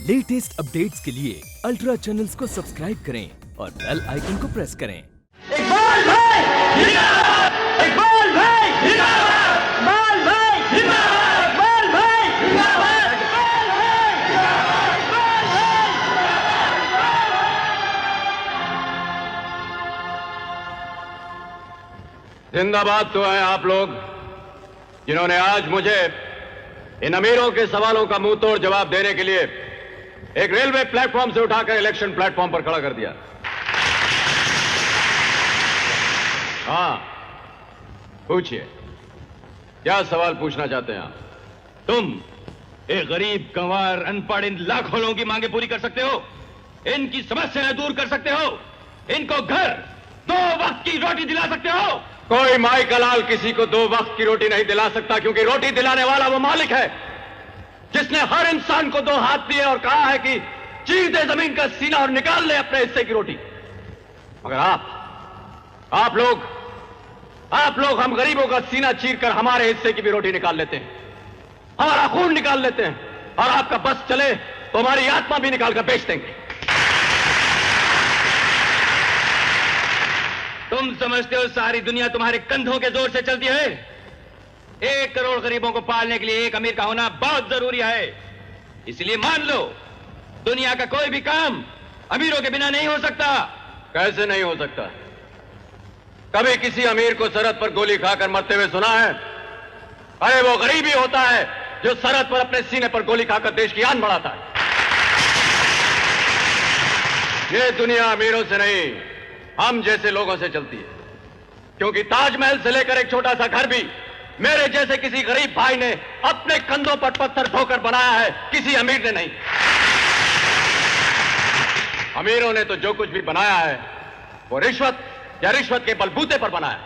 Latest updates के लिए ultra channels को सब्सक्राइब करें और बेल आइकन को प्रेस करें। इकबाल भाई जिंदाबाद! इकबाल भाई जिंदाबाद! इकबाल भाई जिंदाबाद! इकबाल भाई जिंदाबाद! इकबाल भाई जिंदाबाद! इकबाल भाई जिंदाबाद तो हैं आप लोग जिन्होंने आज मुझे इन अमीरों के सवालों का मुंह तोड़ जवाब देने के लिए एक रेलवे प्लेटफॉर्म से उठाकर इलेक्शन प्लेटफॉर्म पर खड़ा कर दिया। हाँ, पूछिए, क्या सवाल पूछना चाहते हैं आप? तुम एक गरीब गंवार अनपढ़ इन लाखों लोगों की मांगे पूरी कर सकते हो, इनकी समस्याएं दूर कर सकते हो, इनको घर 2 वक्त की रोटी दिला सकते हो। कोई माई का लाल किसी को 2 वक्त की रोटी नहीं दिला सकता, क्योंकि रोटी दिलाने वाला वो मालिक है जिसने हर इंसान को 2 हाथ दिए और कहा है कि चीर दे जमीन का सीना और निकाल ले अपने हिस्से की रोटी। मगर आप लोग हम गरीबों का सीना चीरकर हमारे हिस्से की भी रोटी निकाल लेते हैं, हमारा खून निकाल लेते हैं, और आपका बस चले तो हमारी आत्मा भी निकालकर बेच देंगे। तुम समझते हो सारी दुनिया तुम्हारे कंधों के जोर से चलती है? 1 करोड़ गरीबों को पालने के लिए एक अमीर का होना बहुत जरूरी है। इसलिए मान लो, दुनिया का कोई भी काम अमीरों के बिना नहीं हो सकता। कैसे नहीं हो सकता? कभी किसी अमीर को सरहद पर गोली खाकर मरते हुए सुना है? अरे वो गरीब ही होता है जो सरहद पर अपने सीने पर गोली खाकर देश की आन बढ़ाता है। ये दुनिया अमीरों से नहीं, हम जैसे लोगों से चलती है, क्योंकि ताजमहल से लेकर एक छोटा सा घर भी मेरे जैसे किसी गरीब भाई ने अपने कंधों पर पत्थर ढोकर बनाया है, किसी अमीर ने नहीं। अमीरों ने तो जो कुछ भी बनाया है वो रिश्वत या रिश्वत के बलबूते पर बनाया है।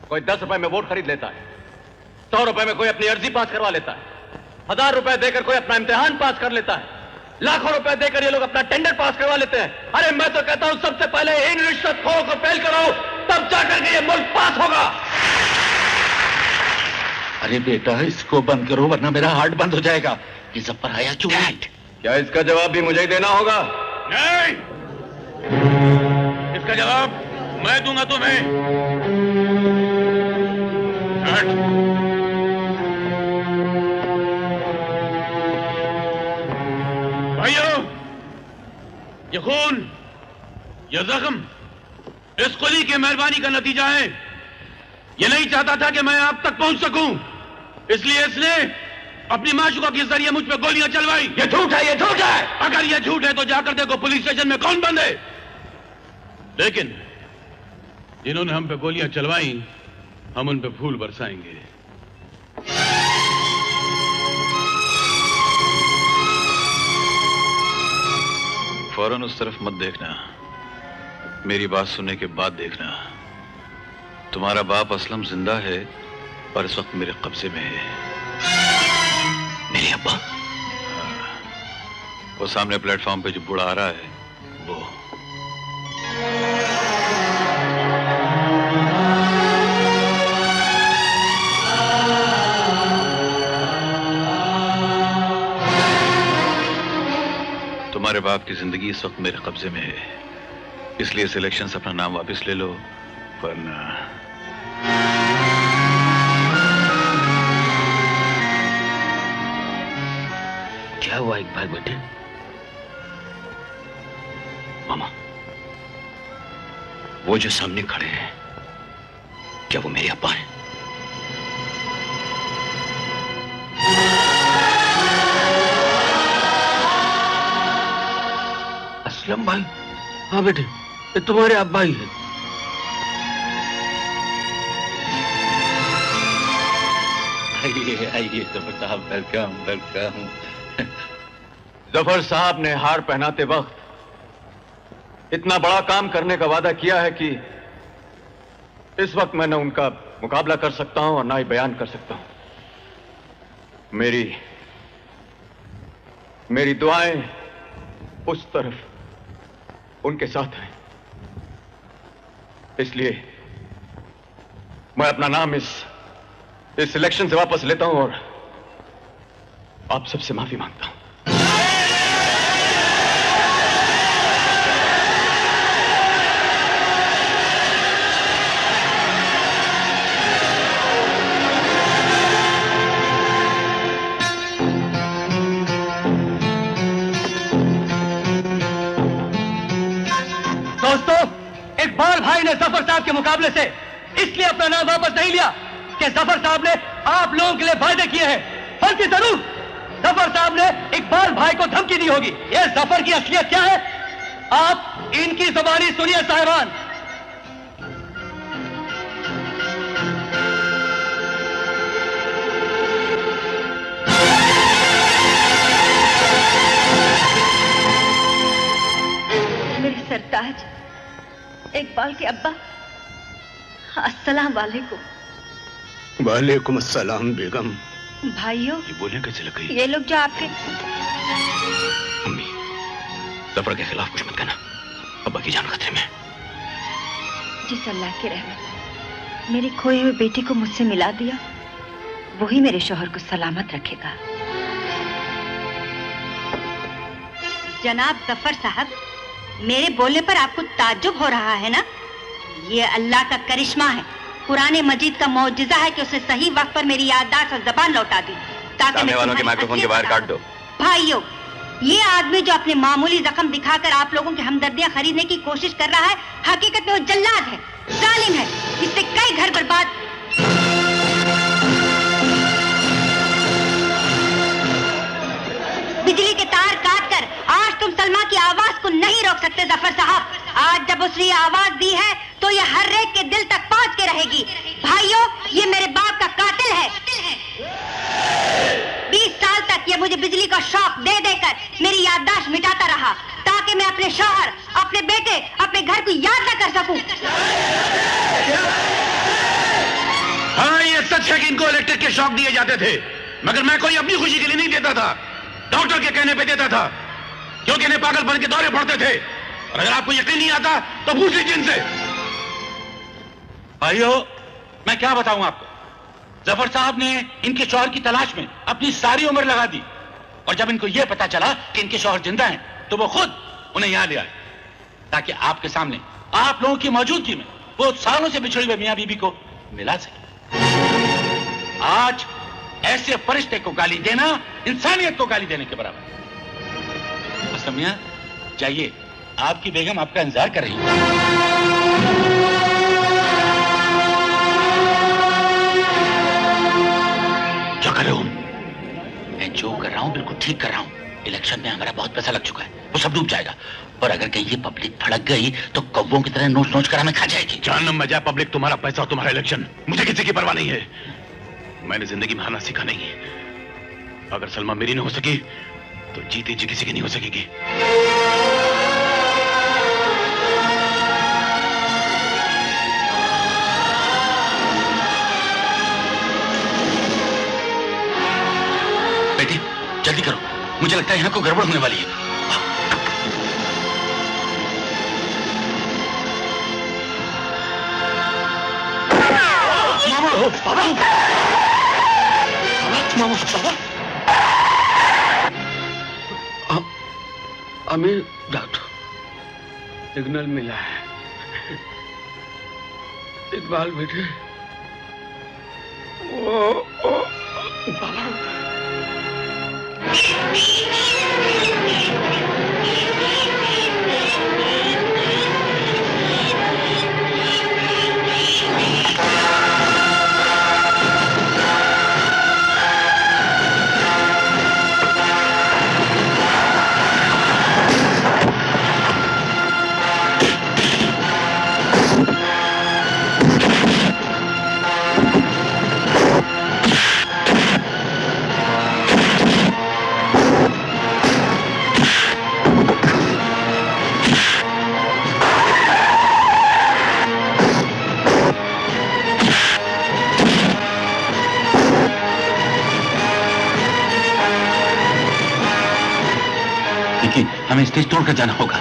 कोई 10 रुपए में वोट खरीद लेता है, 100 रुपए में कोई अपनी अर्जी पास करवा लेता है, 1000 रुपए देकर कोई अपना इम्तिहान पास कर लेता है, लाखों रुपए देकर ये लोग अपना टेंडर पास करवा लेते हैं। अरे मैं तो कहता हूं सबसे पहले इन रिश्वतखोरों को फेल करो, तब जाकर के ये मुल्क पास होगा। अरे बेटा, इसको बंद करो वरना मेरा हार्ट बंद हो जाएगा। ये सब पर आया क्यों? क्या इसका जवाब भी मुझे ही देना होगा? नहीं, इसका जवाब मैं दूंगा तुम्हें। भाइयों, ये खून, ये जख्म इस कुली की मेहरबानी का नतीजा है। ये नहीं चाहता था कि मैं आप तक पहुंच सकूं, इसलिए इसने अपनी माशूका के जरिए मुझ पे गोलियां चलवाई। ये झूठ है, ये झूठ है। अगर ये झूठ है तो जाकर देखो पुलिस स्टेशन में कौन बंद है। लेकिन जिन्होंने हम पे गोलियां चलवाई, हम उन पे फूल बरसाएंगे। फौरन उस तरफ मत देखना, मेरी बात सुनने के बाद देखना। तुम्हारा बाप असलम जिंदा है और इस वक्त मेरे कब्जे में है। मेरे अब्बा? वो सामने प्लेटफॉर्म पे जो बूढ़ा आ रहा है, वो। तुम्हारे बाप की जिंदगी इस वक्त मेरे कब्जे में है, इसलिए इस इलेक्शन से अपना नाम वापस ले लो, वरना। क्या हुआ इकबाल बेटे? मामा, वो जो सामने खड़े हैं, क्या वो मेरे अब्बा हैं? असलम भाई? हाँ बेटे, ये तुम्हारे अब्बा ही है। आइए जफर साहब, वेलकम वेलकम। जफर साहब ने हार पहनाते वक्त इतना बड़ा काम करने का वादा किया है कि इस वक्त मैं न उनका मुकाबला कर सकता हूं और ना ही बयान कर सकता हूं। मेरी दुआएं उस तरफ उनके साथ हैं, इसलिए मैं अपना नाम इस इलेक्शन से वापस लेता हूं और आप सबसे माफी मांगता हूं। दोस्तों, इकबाल भाई ने जफर साहब के मुकाबले से इसलिए अपना नाम वापस नहीं लिया कि जफर साहब ने आप लोगों के लिए वायदे किए हैं, बल्कि जरूर जफर साहब ने इकबाल भाई को धमकी दी होगी। ये जफर की असलियत क्या है, आप इनकी जुबानी सुनिए साहिबान। मेरे सरताज इकबाल के अब्बा, अस्सलाम वालेकुम। वालेकुम अस्सलाम बेगम। भाइयों, ये बोलने कैसे लग गई? ये लोग जो आपके अम्मी, जफर के खिलाफ कुछ मत कहना, अब्बा की जान खतरे में। जिस अल्लाह के रहमत मेरे खोए हुए बेटे को मुझसे मिला दिया, वही मेरे शौहर को सलामत रखेगा। जनाब जफर साहब, मेरे बोलने पर आपको ताज्जुब हो रहा है ना? ये अल्लाह का करिश्मा है, कुरान मजीद का मौजिजा है कि उसने सही वक्त पर मेरी याददाश्त और जबान लौटा दी, ताकि सामने वालों के माइक्रोफोन के बाहर काट दो। भाइयों, ये आदमी जो अपने मामूली जख्म दिखाकर आप लोगों की हमदर्दियां खरीदने की कोशिश कर रहा है, हकीकत में वो जल्लाद है, जालिम है। इससे कई घर बर्बाद। बिजली के तार काट कर आज तुम सलमा की आवाज को नहीं रोक सकते जफर साहब। आज जब उसने ये आवाज दी है तो ये हर एक के दिल तक पहुंच के रहेगी। भाइयों, ये मेरे बाप का कातिल है। 20 साल तक ये मुझे बिजली का शौक दे देकर मेरी याददाश्त मिटाता रहा, ताकि मैं अपने शौहर, अपने बेटे, अपने घर को याद न कर सकूं। हाँ, ये सच है कि इनको इलेक्ट्रिक के शॉक दिए जाते थे, मगर मैं कोई अपनी खुशी के लिए नहीं देता था, डॉक्टर के कहने पे देता था, क्योंकि इन्हें पागलपन के दौरे पड़ते थे। और अगर आपको यकीन नहीं आता तो पूछ लीजिए इनसे। भाइयों, मैं क्या बताऊं आपको, जफर साहब ने इनके शौहर की तलाश में अपनी सारी उम्र लगा दी, और जब इनको यह पता चला कि इनके शौहर जिंदा हैं, तो वो खुद उन्हें यहां ले आए, ताकि आपके सामने, आप लोगों की मौजूदगी में वो सालों से बिछड़े हुए मियां बीबी को मिला सके। आज ऐसे फरिश्ते को गाली देना इंसानियत को गाली देने के बराबर। असलम मियां, जाइए, आपकी बेगम आपका इंतजार कर रही है। क्या कर रहे हो? मैं जो कर रहा हूं बिल्कुल ठीक कर रहा हूं। इलेक्शन में हमारा बहुत पैसा लग चुका है, वो सब डूब जाएगा, और अगर कहीं ये पब्लिक भड़क गई तो कौवों की तरह नोच नोच कर हमें खा जाएगी। जानम में जाए पब्लिक, तुम्हारा पैसा और तुम्हारा इलेक्शन, मुझे किसी की परवाह नहीं है। मैंने जिंदगी में हारना सीखा नहीं है। अगर सलमा मेरी नहीं हो सकी तो जीती जी किसी की नहीं हो सकेगी। बेटी, जल्दी करो, मुझे लगता है यहाँ को गड़बड़ होने वाली है। अमीर डॉक्टर, सिग्नल मिला है। इकबाल बेटे, बाबा। हमें स्टेज तोड़कर जाना होगा।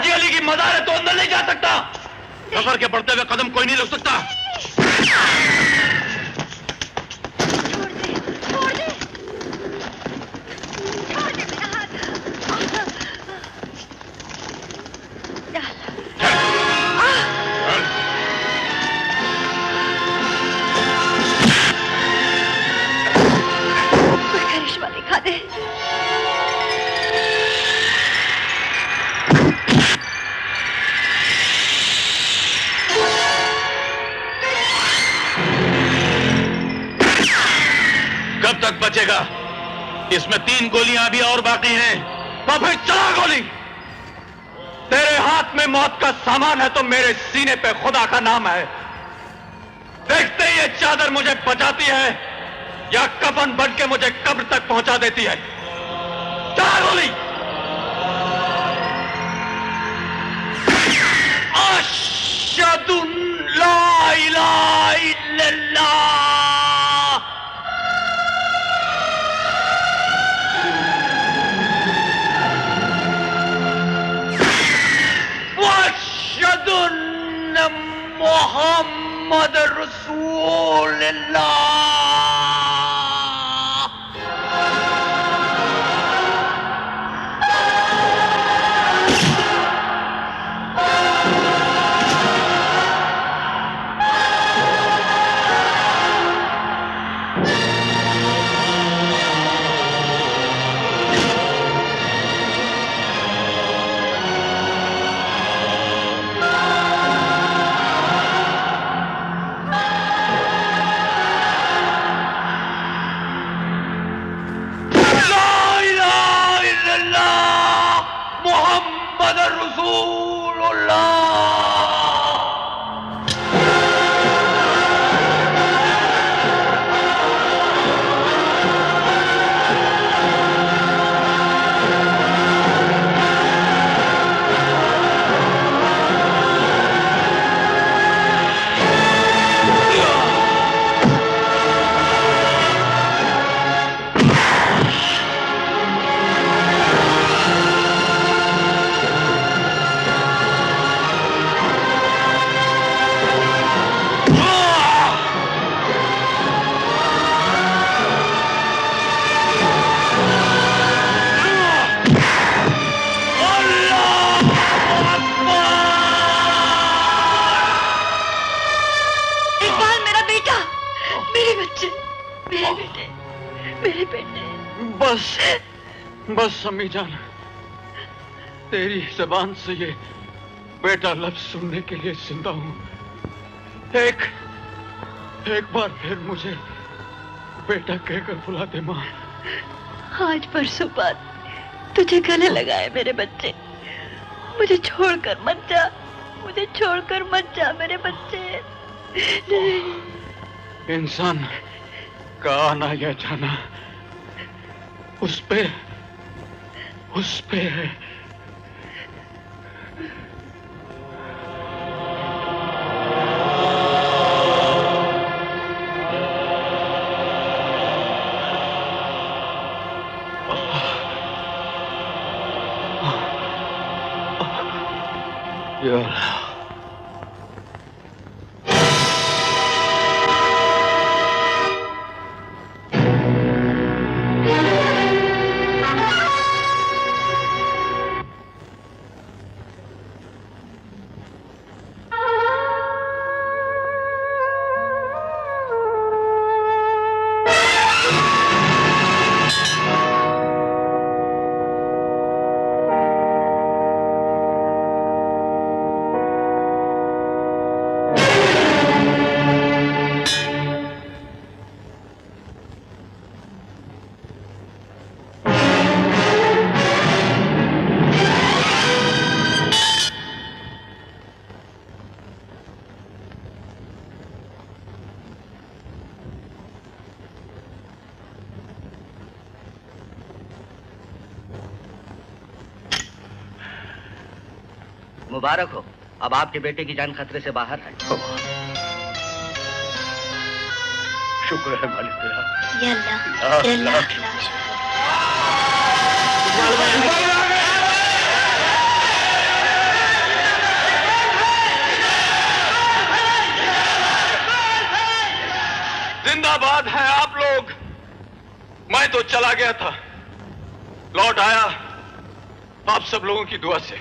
हाजी अली की मजार है तो अंदर नहीं जा सकता। जफर के बढ़ते हुए कदम कोई नहीं रोक सकता। करिश्मा दिखा दे। कब तक बचेगा? इसमें 3 गोलियां अभी और बाकी हैं। तो फिर चला गोली। तेरे हाथ में मौत का सामान है तो मेरे सीने पे खुदा का नाम है। देखते ही ये चादर मुझे बचाती है या कफन बन के मुझे कब्र तक पहुंचा देती है। चला गोली। अशहदु ला इलाहा इल्लल्लाह। मोहम्मद रसूलुल्लाह। मोहम्मद रसूलुल्लाह। मेरे बेटे। बस अम्मी जान, तेरी जबान से ये बेटा लफ्ज सुनने के लिए जिंदा हूं। एक बार फिर मुझे बेटा कहकर बुला दे मां। आज परसों बाद तुझे गले लगाए मेरे बच्चे। मुझे छोड़कर मत जा, मुझे छोड़कर मत जा मेरे बच्चे। नहीं। इंसान का आना या जाना उस पे है। या अल्लाह। मुबारक हो, अब आपके बेटे की जान खतरे से बाहर है। शुक्र है मालिक तेरा। या अल्लाह, या अल्लाह। मैं तो चला गया था, लौट आया आप सब लोगों की दुआ से।